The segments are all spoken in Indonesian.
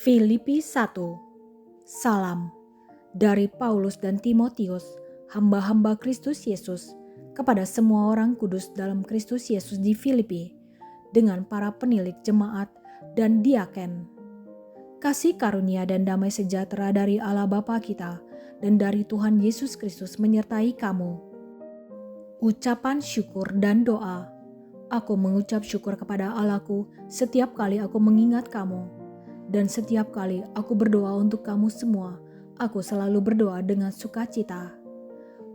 Filipi 1. Salam dari Paulus dan Timotius, hamba-hamba Kristus Yesus, kepada semua orang kudus dalam Kristus Yesus di Filipi, dengan para penilik jemaat dan diaken. Kasih karunia dan damai sejahtera dari Allah Bapa kita dan dari Tuhan Yesus Kristus menyertai kamu. Ucapan syukur dan doa. Aku mengucap syukur kepada Allahku setiap kali aku mengingat kamu. Dan setiap kali aku berdoa untuk kamu semua, aku selalu berdoa dengan sukacita.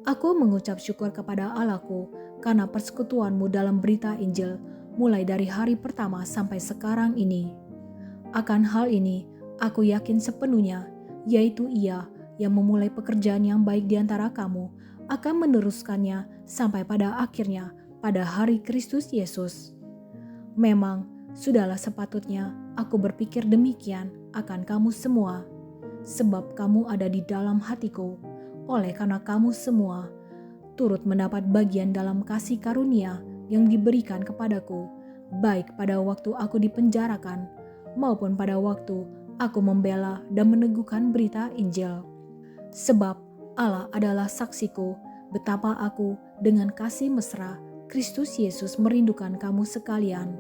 Aku mengucap syukur kepada Allahku karena persekutuanmu dalam berita Injil mulai dari hari pertama sampai sekarang ini. Akan hal ini, aku yakin sepenuhnya, yaitu Ia yang memulai pekerjaan yang baik di antara kamu akan meneruskannya sampai pada akhirnya pada hari Kristus Yesus. Memang, sudahlah sepatutnya aku berpikir demikian akan kamu semua, sebab kamu ada di dalam hatiku, oleh karena kamu semua turut mendapat bagian dalam kasih karunia yang diberikan kepadaku, baik pada waktu aku dipenjarakan, maupun pada waktu aku membela dan meneguhkan berita Injil. Sebab Allah adalah saksiku betapa aku dengan kasih mesra Kristus Yesus merindukan kamu sekalian.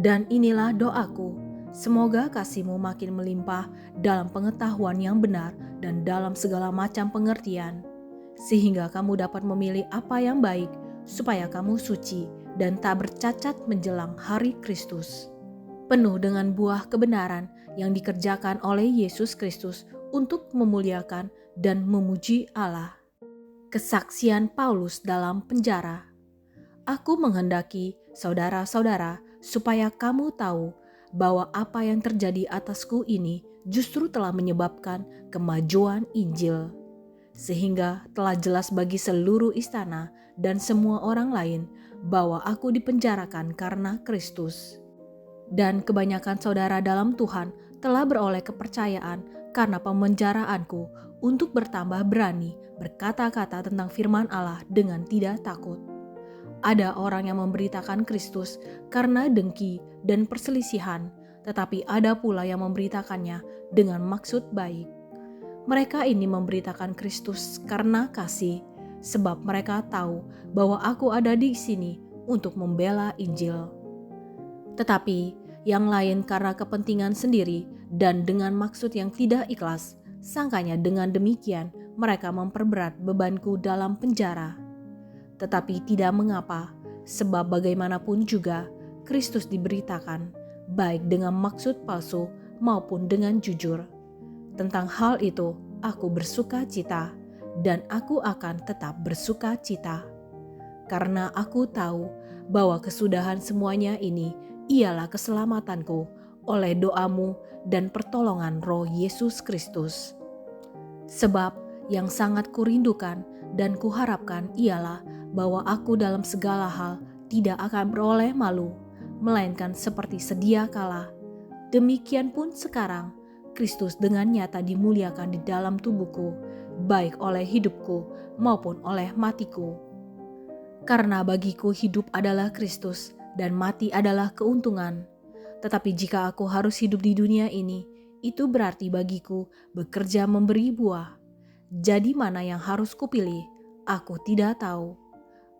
Dan inilah doaku, semoga kasihmu makin melimpah dalam pengetahuan yang benar dan dalam segala macam pengertian, sehingga kamu dapat memilih apa yang baik, supaya kamu suci dan tak bercacat menjelang hari Kristus, penuh dengan buah kebenaran yang dikerjakan oleh Yesus Kristus untuk memuliakan dan memuji Allah. Kesaksian Paulus dalam penjara. Aku menghendaki saudara-saudara supaya kamu tahu bahwa apa yang terjadi atasku ini justru telah menyebabkan kemajuan Injil, sehingga telah jelas bagi seluruh istana dan semua orang lain bahwa aku dipenjarakan karena Kristus. Dan kebanyakan saudara dalam Tuhan telah beroleh kepercayaan karena pemenjaraanku untuk bertambah berani berkata-kata tentang firman Allah dengan tidak takut. Ada orang yang memberitakan Kristus karena dengki dan perselisihan, tetapi ada pula yang memberitakannya dengan maksud baik. Mereka ini memberitakan Kristus karena kasih, sebab mereka tahu bahwa aku ada di sini untuk membela Injil. Tetapi yang lain karena kepentingan sendiri dan dengan maksud yang tidak ikhlas, sangkanya dengan demikian mereka memperberat bebanku dalam penjara. Tetapi tidak mengapa, sebab bagaimanapun juga Kristus diberitakan, baik dengan maksud palsu maupun dengan jujur. Tentang hal itu aku bersuka cita, dan aku akan tetap bersuka cita. Karena aku tahu bahwa kesudahan semuanya ini ialah keselamatanku oleh doamu dan pertolongan Roh Yesus Kristus. Sebab yang sangat kurindukan dan kuharapkan ialah bahwa aku dalam segala hal tidak akan beroleh malu, melainkan seperti sedia kala. Demikian pun sekarang, Kristus dengan nyata dimuliakan di dalam tubuhku, baik oleh hidupku maupun oleh matiku. Karena bagiku hidup adalah Kristus dan mati adalah keuntungan. Tetapi jika aku harus hidup di dunia ini, itu berarti bagiku bekerja memberi buah. Jadi mana yang harus kupilih? Aku tidak tahu.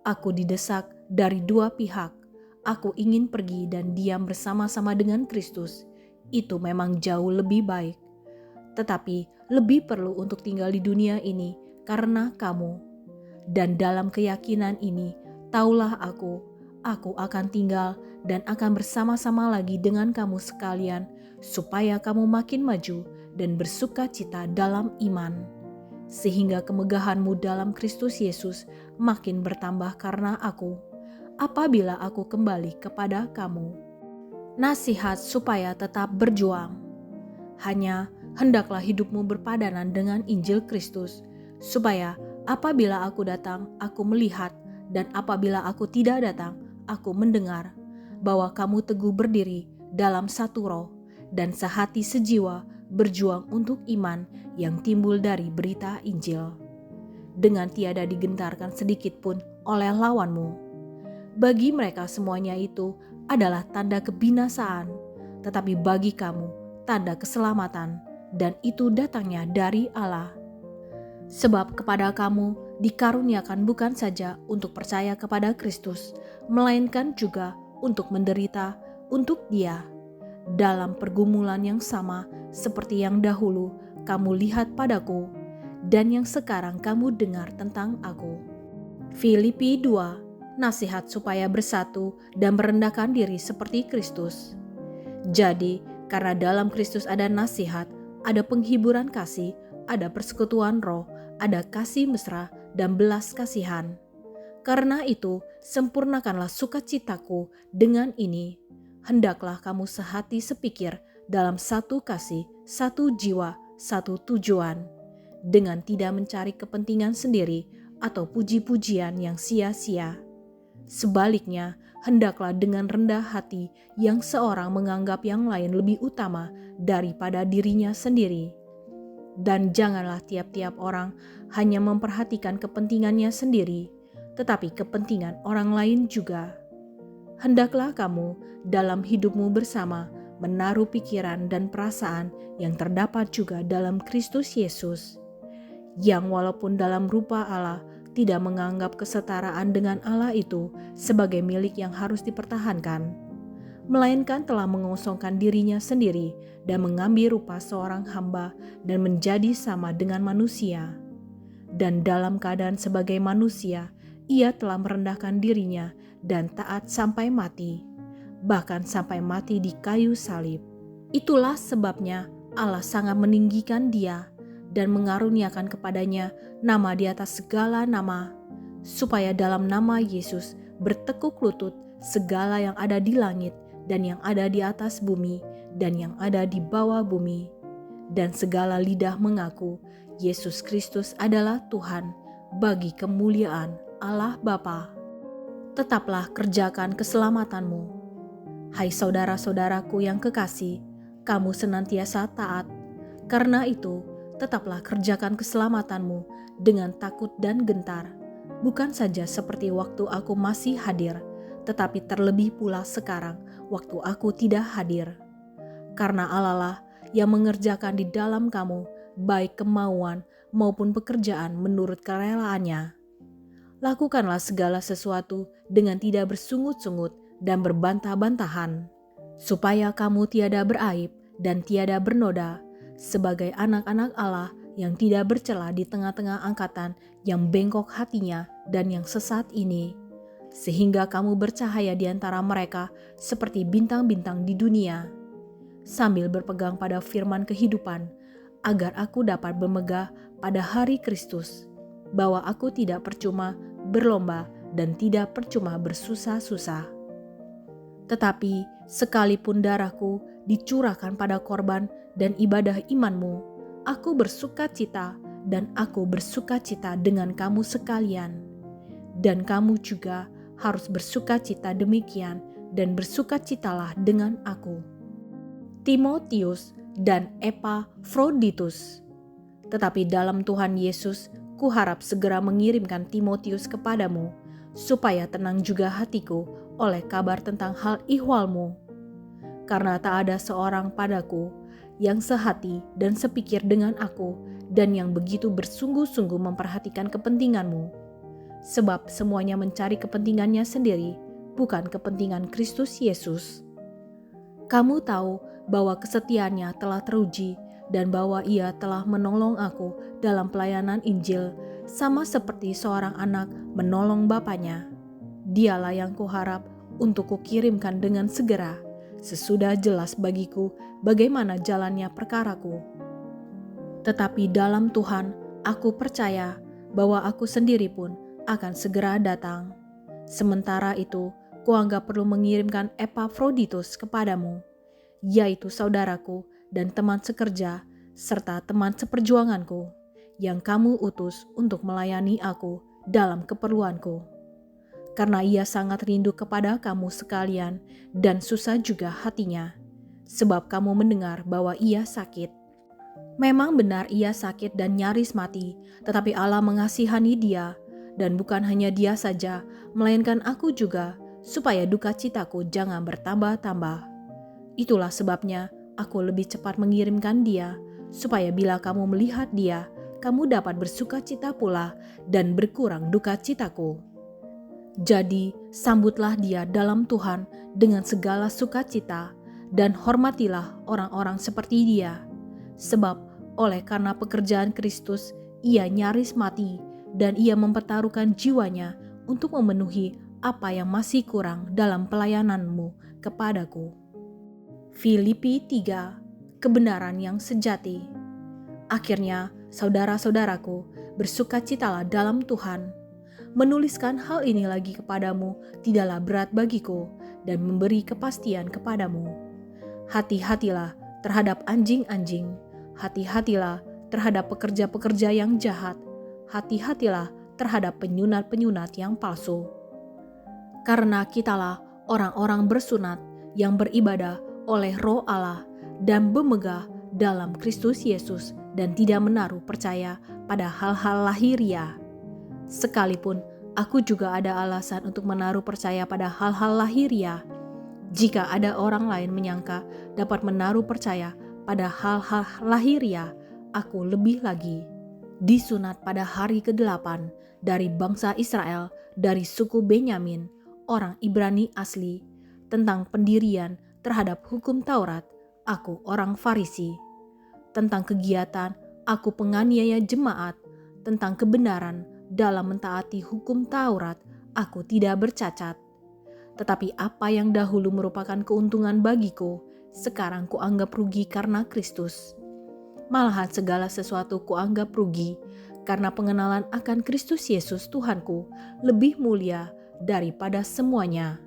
Aku didesak dari dua pihak. Aku ingin pergi dan diam bersama-sama dengan Kristus. Itu memang jauh lebih baik. Tetapi lebih perlu untuk tinggal di dunia ini karena kamu. Dan dalam keyakinan ini, taulah aku akan tinggal dan akan bersama-sama lagi dengan kamu sekalian, supaya kamu makin maju dan bersuka cita dalam iman, sehingga kemegahanmu dalam Kristus Yesus makin bertambah karena aku, apabila aku kembali kepada kamu. Nasihat supaya tetap berjuang. Hanya hendaklah hidupmu berpadanan dengan Injil Kristus, supaya apabila aku datang, aku melihat, dan apabila aku tidak datang, aku mendengar, bahwa kamu teguh berdiri dalam satu roh, dan sehati sejiwa berjuang untuk iman yang timbul dari berita Injil, dengan tiada digentarkan sedikit pun oleh lawanmu. bagi mereka semuanya itu adalah tanda kebinasaan, tetapi bagi kamu tanda keselamatan, dan itu datangnya dari Allah. Sebab kepada kamu dikaruniakan bukan saja untuk percaya kepada Kristus, melainkan juga untuk menderita untuk Dia, dalam pergumulan yang sama seperti yang dahulu kamu lihat padaku, dan yang sekarang kamu dengar tentang aku. Filipi 2, nasihat supaya bersatu dan merendahkan diri seperti Kristus. Jadi, karena dalam Kristus ada nasihat, ada penghiburan kasih, ada persekutuan roh, ada kasih mesra dan belas kasihan. Karena itu, sempurnakanlah sukacitaku dengan ini. Hendaklah kamu sehati sepikir dalam satu kasih, satu jiwa, satu tujuan, dengan tidak mencari kepentingan sendiri atau puji-pujian yang sia-sia. Sebaliknya, hendaklah dengan rendah hati yang seorang menganggap yang lain lebih utama daripada dirinya sendiri. Dan janganlah tiap-tiap orang hanya memperhatikan kepentingannya sendiri, tetapi kepentingan orang lain juga. Hendaklah kamu dalam hidupmu bersama menaruh pikiran dan perasaan yang terdapat juga dalam Kristus Yesus, yang walaupun dalam rupa Allah tidak menganggap kesetaraan dengan Allah itu sebagai milik yang harus dipertahankan, melainkan telah mengosongkan dirinya sendiri dan mengambil rupa seorang hamba dan menjadi sama dengan manusia. Dan dalam keadaan sebagai manusia, ia telah merendahkan dirinya dan taat sampai mati, bahkan sampai mati di kayu salib. Itulah sebabnya Allah sangat meninggikan dia dan mengaruniakan kepadanya nama di atas segala nama, supaya dalam nama Yesus bertekuk lutut segala yang ada di langit dan yang ada di atas bumi dan yang ada di bawah bumi, dan segala lidah mengaku Yesus Kristus adalah Tuhan, bagi kemuliaan Allah Bapa. Tetaplah kerjakan keselamatanmu. Hai saudara-saudaraku yang kekasih, kamu senantiasa taat. Karena itu, tetaplah kerjakan keselamatanmu dengan takut dan gentar, bukan saja seperti waktu aku masih hadir, tetapi terlebih pula sekarang waktu aku tidak hadir. Karena Allah lah yang mengerjakan di dalam kamu baik kemauan maupun pekerjaan menurut kerelaannya. Lakukanlah segala sesuatu dengan tidak bersungut-sungut dan berbantah-bantahan, supaya kamu tiada beraib dan tiada bernoda, sebagai anak-anak Allah yang tidak bercela di tengah-tengah angkatan yang bengkok hatinya dan yang sesat ini, sehingga kamu bercahaya di antara mereka seperti bintang-bintang di dunia, sambil berpegang pada firman kehidupan, agar aku dapat bermegah pada hari Kristus, bahwa aku tidak percuma berlomba dan tidak percuma bersusah-susah. Tetapi sekalipun darahku dicurahkan pada korban dan ibadah imanmu, aku bersukacita dan aku bersukacita dengan kamu sekalian. Dan kamu juga harus bersukacita demikian dan bersukacitalah dengan aku. Timotius dan Epafroditus. Tetapi dalam Tuhan Yesus, kuharap segera mengirimkan Timotius kepadamu, supaya tenang juga hatiku oleh kabar tentang hal ihwalmu. Karena tak ada seorang padaku yang sehati dan sepikir dengan aku dan yang begitu bersungguh-sungguh memperhatikan kepentinganmu. Sebab semuanya mencari kepentingannya sendiri, bukan kepentingan Kristus Yesus. Kamu tahu bahwa kesetiaannya telah teruji dan bahwa ia telah menolong aku dalam pelayanan Injil, sama seperti seorang anak menolong bapaknya. Dialah yang kuharap untuk kukirimkan dengan segera, sesudah jelas bagiku bagaimana jalannya perkaraku. Tetapi dalam Tuhan aku percaya bahwa aku sendiri pun akan segera datang. Sementara itu, kuanggap perlu mengirimkan Epafroditus kepadamu, yaitu saudaraku dan teman sekerja, serta teman seperjuanganku, yang kamu utus untuk melayani aku dalam keperluanku. Karena ia sangat rindu kepada kamu sekalian dan susah juga hatinya, sebab kamu mendengar bahwa ia sakit. Memang benar ia sakit dan nyaris mati, tetapi Allah mengasihani dia, dan bukan hanya dia saja, melainkan aku juga, supaya duka citaku jangan bertambah-tambah. Itulah sebabnya aku lebih cepat mengirimkan dia, supaya bila kamu melihat dia, kamu dapat bersuka cita pula dan berkurang duka citaku. Jadi sambutlah dia dalam Tuhan dengan segala sukacita, dan hormatilah orang-orang seperti dia. Sebab oleh karena pekerjaan Kristus, ia nyaris mati dan ia mempertaruhkan jiwanya untuk memenuhi apa yang masih kurang dalam pelayananmu kepadaku. Filipi 3, kebenaran yang sejati. Akhirnya, saudara-saudaraku, bersukacitalah dalam Tuhan. Menuliskan hal ini lagi kepadamu tidaklah berat bagiku dan memberi kepastian kepadamu. Hati-hatilah terhadap anjing-anjing, hati-hatilah terhadap pekerja-pekerja yang jahat, hati-hatilah terhadap penyunat-penyunat yang palsu. Karena kitalah orang-orang bersunat yang beribadah oleh Roh Allah dan bermegah dalam Kristus Yesus dan tidak menaruh percaya pada hal-hal lahiriah. Sekalipun aku juga ada alasan untuk menaruh percaya pada hal-hal lahiriah. Jika ada orang lain menyangka dapat menaruh percaya pada hal-hal lahiriah, aku lebih lagi. Disunat pada hari ke-8 dari bangsa Israel, dari suku Benyamin, orang Ibrani asli, tentang pendirian terhadap hukum Taurat, aku orang Farisi. Tentang kegiatan, aku penganiaya jemaat. Tentang kebenaran dalam mentaati hukum Taurat, aku tidak bercacat. Tetapi apa yang dahulu merupakan keuntungan bagiku, sekarang kuanggap rugi karena Kristus. Malahan segala sesuatu kuanggap rugi, karena pengenalan akan Kristus Yesus Tuhanku lebih mulia daripada semuanya.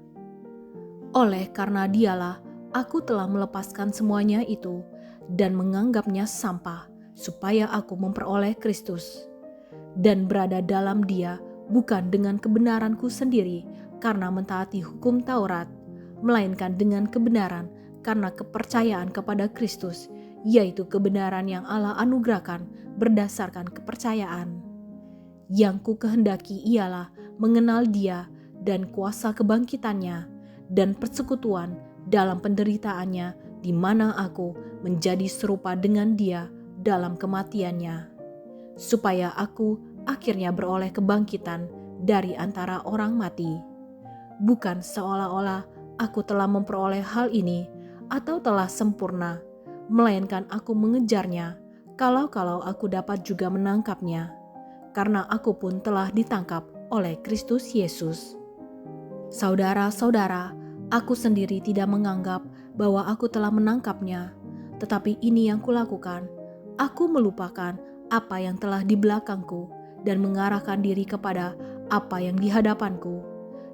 Oleh karena dialah, aku telah melepaskan semuanya itu, dan menganggapnya sampah, supaya aku memperoleh Kristus. Dan berada dalam dia bukan dengan kebenaranku sendiri karena mentaati hukum Taurat, melainkan dengan kebenaran karena kepercayaan kepada Kristus, yaitu kebenaran yang Allah anugerahkan berdasarkan kepercayaan. Yang ku kehendaki ialah mengenal dia dan kuasa kebangkitannya dan persekutuan dalam penderitaannya, di mana aku menjadi serupa dengan dia dalam kematiannya, supaya aku akhirnya beroleh kebangkitan dari antara orang mati. Bukan seolah-olah aku telah memperoleh hal ini atau telah sempurna, melainkan aku mengejarnya, kalau-kalau aku dapat juga menangkapnya, karena aku pun telah ditangkap oleh Kristus Yesus. Saudara-saudara, aku sendiri tidak menganggap bahwa aku telah menangkapnya, tetapi ini yang kulakukan, aku melupakan apa yang telah di belakangku dan mengarahkan diri kepada apa yang di hadapanku,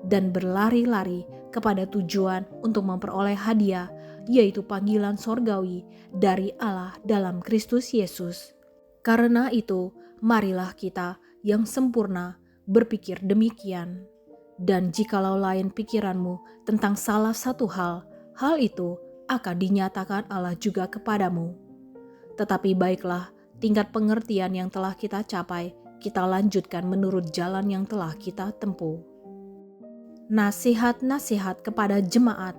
dan berlari-lari kepada tujuan untuk memperoleh hadiah, yaitu panggilan sorgawi dari Allah dalam Kristus Yesus. Karena itu, marilah kita yang sempurna berpikir demikian. Dan jikalau lain pikiranmu tentang salah satu hal itu akan dinyatakan Allah juga kepadamu. Tetapi baiklah, tingkat pengertian yang telah kita capai, kita lanjutkan menurut jalan yang telah kita tempuh. Nasihat-nasihat kepada jemaat.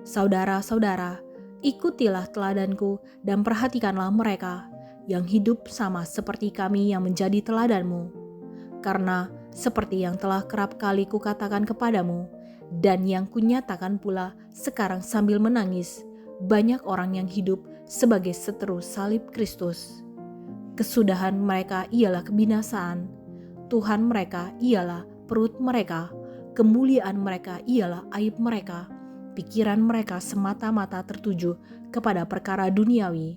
Saudara-saudara, ikutilah teladanku dan perhatikanlah mereka yang hidup sama seperti kami yang menjadi teladanmu. Karena seperti yang telah kerap kali kukatakan kepadamu, dan yang kunyatakan pula sekarang sambil menangis, banyak orang yang hidup sebagai seteru salib Kristus. Kesudahan mereka ialah kebinasaan, Tuhan mereka ialah perut mereka, kemuliaan mereka ialah aib mereka, pikiran mereka semata-mata tertuju kepada perkara duniawi.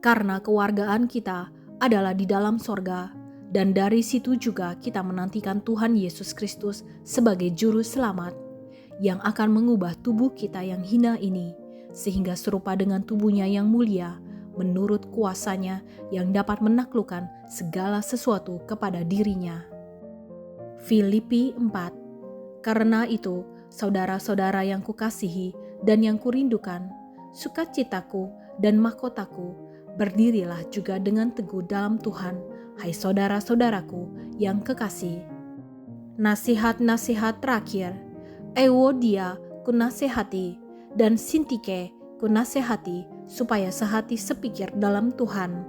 Karena kewargaan kita adalah di dalam sorga, dan dari situ juga kita menantikan Tuhan Yesus Kristus sebagai juru selamat, yang akan mengubah tubuh kita yang hina ini, sehingga serupa dengan tubuhnya yang mulia, menurut kuasanya yang dapat menaklukkan segala sesuatu kepada dirinya. Filipi 4. Karena itu, saudara-saudara yang kukasihi dan yang kurindukan, sukacitaku dan mahkotaku, berdirilah juga dengan teguh dalam Tuhan, hai saudara-saudaraku yang kekasih. Nasihat-nasihat terakhir, Euodia kunasehati, dan Sintike kunasehati, supaya sehati sepikir dalam Tuhan.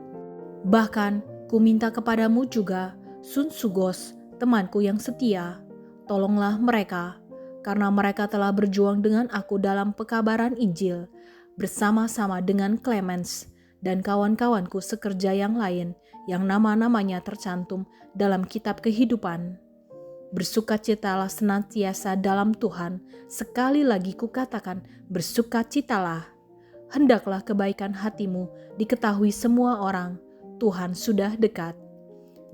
Bahkan ku minta kepadamu juga, Sunsugos, temanku yang setia, tolonglah mereka, karena mereka telah berjuang dengan aku dalam pekabaran Injil, bersama-sama dengan Clemens dan kawan-kawanku sekerja yang lain yang nama-namanya tercantum dalam kitab kehidupan. Bersukacitalah senantiasa dalam Tuhan, sekali lagi kukatakan bersukacitalah. Hendaklah kebaikan hatimu diketahui semua orang, Tuhan sudah dekat.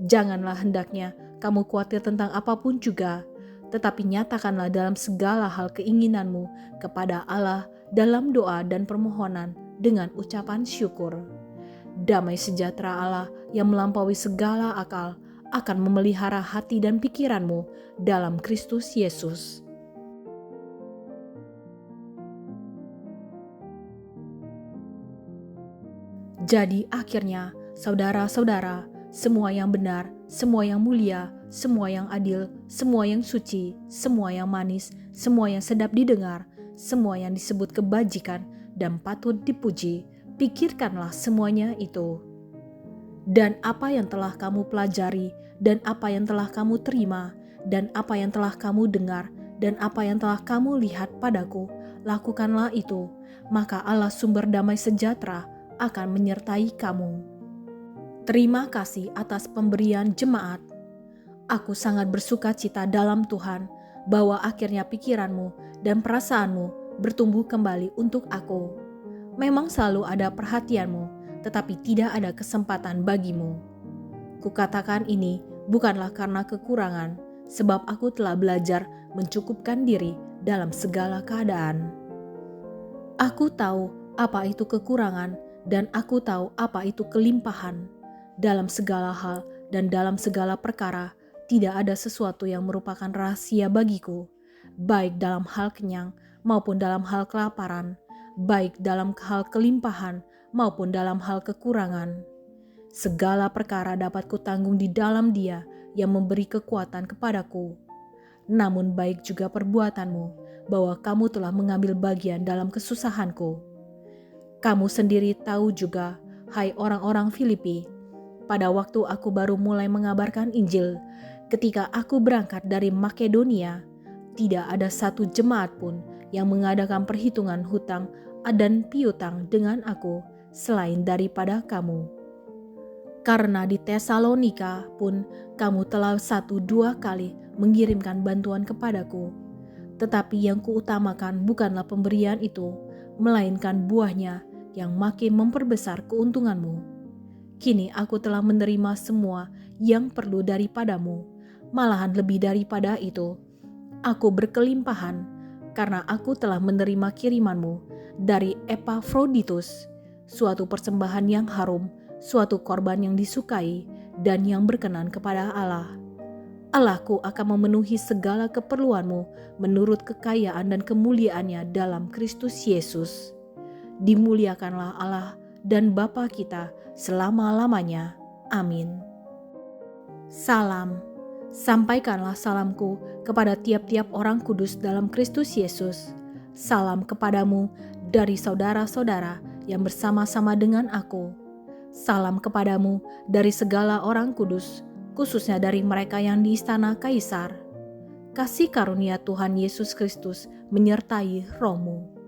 Janganlah hendaknya kamu khawatir tentang apapun juga, tetapi nyatakanlah dalam segala hal keinginanmu kepada Allah dalam doa dan permohonan dengan ucapan syukur. Damai sejahtera Allah yang melampaui segala akal akan memelihara hati dan pikiranmu dalam Kristus Yesus. Jadi akhirnya, saudara-saudara, semua yang benar, semua yang mulia, semua yang adil, semua yang suci, semua yang manis, semua yang sedap didengar, semua yang disebut kebajikan dan patut dipuji, pikirkanlah semuanya itu. Dan apa yang telah kamu pelajari, dan apa yang telah kamu terima, dan apa yang telah kamu dengar, dan apa yang telah kamu lihat padaku, lakukanlah itu, maka Allah sumber damai sejahtera akan menyertai kamu. Terima kasih atas pemberian jemaat. Aku sangat bersuka cita dalam Tuhan bahwa akhirnya pikiranmu dan perasaanmu bertumbuh kembali untuk aku. Memang selalu ada perhatianmu, tetapi tidak ada kesempatan bagimu. Kukatakan ini bukanlah karena kekurangan, sebab aku telah belajar mencukupkan diri dalam segala keadaan. Aku tahu apa itu kekurangan dan aku tahu apa itu kelimpahan. Dalam segala hal dan dalam segala perkara, tidak ada sesuatu yang merupakan rahasia bagiku, baik dalam hal kenyang maupun dalam hal kelaparan, baik dalam hal kelimpahan maupun dalam hal kekurangan. Segala perkara dapat kutanggung di dalam Dia yang memberi kekuatan kepadaku. Namun baik juga perbuatanmu, bahwa kamu telah mengambil bagian dalam kesusahanku. Kamu sendiri tahu juga, hai orang-orang Filipi, pada waktu aku baru mulai mengabarkan Injil, ketika aku berangkat dari Makedonia, tidak ada satu jemaat pun yang mengadakan perhitungan hutang dan piutang dengan aku selain daripada kamu. Karena di Tesalonika pun kamu telah 1-2 kali mengirimkan bantuan kepadaku. Tetapi yang kuutamakan bukanlah pemberian itu, melainkan buahnya yang makin memperbesar keuntunganmu. Kini aku telah menerima semua yang perlu daripadamu, malahan lebih daripada itu. Aku berkelimpahan, karena aku telah menerima kirimanmu dari Epafroditus, suatu persembahan yang harum, suatu korban yang disukai dan yang berkenan kepada Allah. Allahku akan memenuhi segala keperluanmu menurut kekayaan dan kemuliaannya dalam Kristus Yesus. Dimuliakanlah Allah dan Bapa kita selama-lamanya. Amin. Salam. Sampaikanlah salamku kepada tiap-tiap orang kudus dalam Kristus Yesus. Salam kepadamu dari saudara-saudara yang bersama-sama dengan aku. Salam kepadamu dari segala orang kudus, khususnya dari mereka yang di istana Kaisar. Kasih karunia Tuhan Yesus Kristus menyertai rohmu.